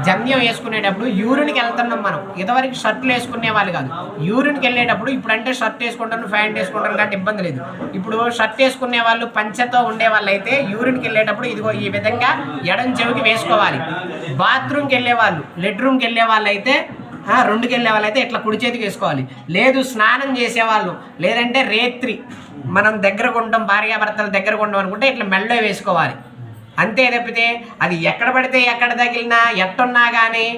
జంధ్యం వేసుకునేటప్పుడు యూరిన్కి వెళ్తున్నాం మనం. ఇదివరకు షర్ట్లు వేసుకునే వాళ్ళు కాదు, యూరిన్కి వెళ్ళేటప్పుడు. ఇప్పుడు అంటే షర్ట్ వేసుకుంటాను, ప్యాంట్ వేసుకుంటాను కాబట్టి ఇబ్బంది లేదు. ఇప్పుడు షర్ట్ వేసుకునే వాళ్ళు, పంచెతో ఉండే వాళ్ళు అయితే యూరిన్కి వెళ్ళేటప్పుడు ఇదిగో ఈ విధంగా ఎడం చెవికి వేసుకోవాలి. బాత్రూమ్కి వెళ్ళే వాళ్ళు, లెట్రూమ్కి వెళ్ళే వాళ్ళు అయితే, రెండుకి వెళ్ళే వాళ్ళు అయితే ఇట్లా కుడి చేతికి వేసుకోవాలి. లేదు స్నానం చేసేవాళ్ళు, లేదంటే రేత్రి మనం దగ్గరకు ఉంటాం, భార్యాభర్తలు దగ్గరకు ఉంటాం అనుకుంటే ఇట్లా మెళ్ళో వేసుకోవాలి. అంతే తప్పితే అది ఎక్కడ పడితే ఎక్కడ తగిలినా ఎట్టున్నా కానీ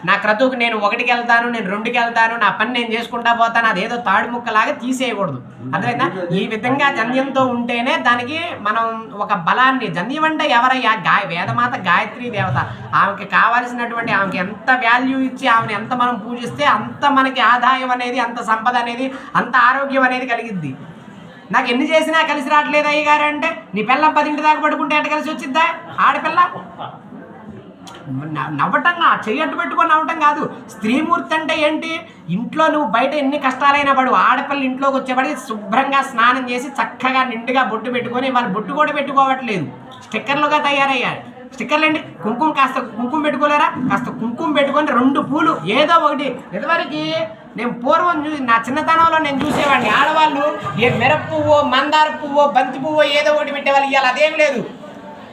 నా క్రతువుకి నేను 1కి వెళ్తాను, నేను 2కి వెళ్తాను, నా పని నేను చేసుకుంటా పోతాను, అదేదో తాడు ముక్కలాగా తీసేయకూడదు. అర్థమైందా? ఈ విధంగా జంధ్యంతో ఉంటేనే దానికి మనం ఒక బలాన్ని. జంధ్యం అంటే ఎవరయ్యా? వేదమాత గాయత్రీ దేవత. ఆమెకి కావాల్సినటువంటి, ఆమెకి ఎంత వాల్యూ ఇచ్చి ఆమెను ఎంత మనం పూజిస్తే అంత మనకి ఆదాయం అనేది, అంత సంపద అనేది, అంత ఆరోగ్యం అనేది కలిగిద్ది. నాకు ఎన్ని చేసినా కలిసి రావట్లేదు అయ్యగారు అంటే, నీ పిల్లం 10 దాకా పడుకుంటే ఎట్ట కలిసి వచ్చిద్దా? ఆడపిల్ల నవ్వటంగా చెయ్యట్టు పెట్టుకొని నవ్వటం కాదు. స్త్రీమూర్తి అంటే ఏంటి? ఇంట్లో నువ్వు బయట ఎన్ని కష్టాలైనా పడు, ఆడపిల్ల ఇంట్లోకి వచ్చేపడి శుభ్రంగా స్నానం చేసి చక్కగా నిండుగా బొట్టు పెట్టుకొని, వాళ్ళు బొట్టు కూడా పెట్టుకోవట్లేదు, స్టిక్కర్లుగా తయారయ్యారు. స్టిక్కర్లు అండి, కుంకుమ, కాస్త కుంకుమ పెట్టుకోలేరా? కాస్త కుంకుమ పెట్టుకొని 2 పూలు ఏదో ఒకటి. ఇదివరకు నేను పూర్వం నా చిన్నతనంలో నేను చూసేవాడిని, ఆడవాళ్ళు ఏ మిరప పువ్వో, మందార పువ్వో, బంతి పువ్వో ఏదో ఒకటి పెట్టేవాళ్ళు. ఇవాళ అదేం లేదు.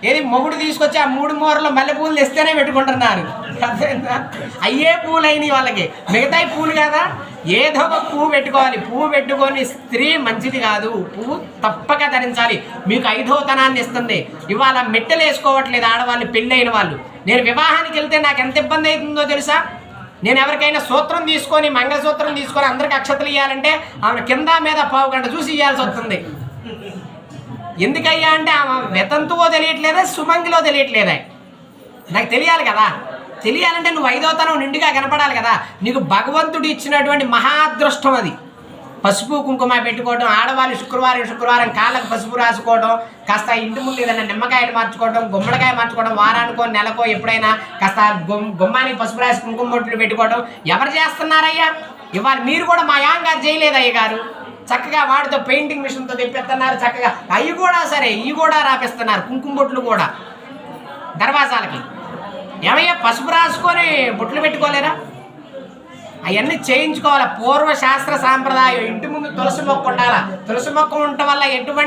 ఏది మొగుడు తీసుకొచ్చి ఆ 3 మూరలో మల్లె పూలు తెస్తేనే పెట్టుకుంటున్నారు. అయ్యే పూలు అయినాయి వాళ్ళకి, మిగతాయి పూలు కదా. ఏదో ఒక పువ్వు పెట్టుకోవాలి. పువ్వు పెట్టుకొని స్త్రీ మంచిది కాదు, పువ్వు తప్పక ధరించాలి. మీకు 5వతనాన్ని ఇస్తుంది. ఇవాళ మెట్టెలు వేసుకోవట్లేదు ఆడవాళ్ళు, పెళ్ళైన వాళ్ళు. నేను వివాహానికి వెళ్తే నాకు ఎంత ఇబ్బంది అవుతుందో తెలుసా? నేను ఎవరికైనా సూత్రం తీసుకొని, మంగళసూత్రం తీసుకొని అందరికి అక్షతలు ఇవ్వాలంటే ఆమె కింద మీద 1/2 గంట చూసి ఇవ్వాల్సి వస్తుంది. ఎందుకయ్యా అంటే ఆమె వెతంతువో తెలియట్లేదా, సుమంగిలో తెలియట్లేదా? నాకు తెలియాలి కదా. తెలియాలంటే నువ్వు 5వతనం నిండుగా కనపడాలి కదా. నీకు భగవంతుడు ఇచ్చినటువంటి మహాదృష్టం అది. పసుపు కుంకుమ పెట్టుకోవడం, ఆడవాళ్ళు శుక్రవారం కాళ్ళకు పసుపు రాసుకోవడం, కాస్త ఇంటి ముందు ఏదైనా నిమ్మకాయలు మార్చుకోవడం, గుమ్మడికాయ మార్చుకోవడం, వారానికో నెలకో ఎప్పుడైనా కాస్త గుమ్మానికి పసుపు రాసి కుంకుమ బొట్లు పెట్టుకోవడం ఎవరు చేస్తున్నారయ్యా? ఇవాళ మీరు కూడా మా యాంగారు చేయలేదు అయ్యగారు. చక్కగా వాటితో పెయింటింగ్ మిషన్తో తెప్పిస్తున్నారు. చక్కగా అవి కూడా సరే, ఇవి కూడా రాపిస్తున్నారు, కుంకుమ బొట్లు కూడా దర్వాజాలకి. ఏమయ్యా పసుపు రాసుకొని బొట్లు పెట్టుకోలేరా? అవన్నీ చేయించుకోవాలి. పూర్వ శాస్త్ర సాంప్రదాయం. ఇంటి ముందు తులసి మొక్క ఉండాలి. తులసి మొక్క ఉండటం వల్ల ఎటువంటి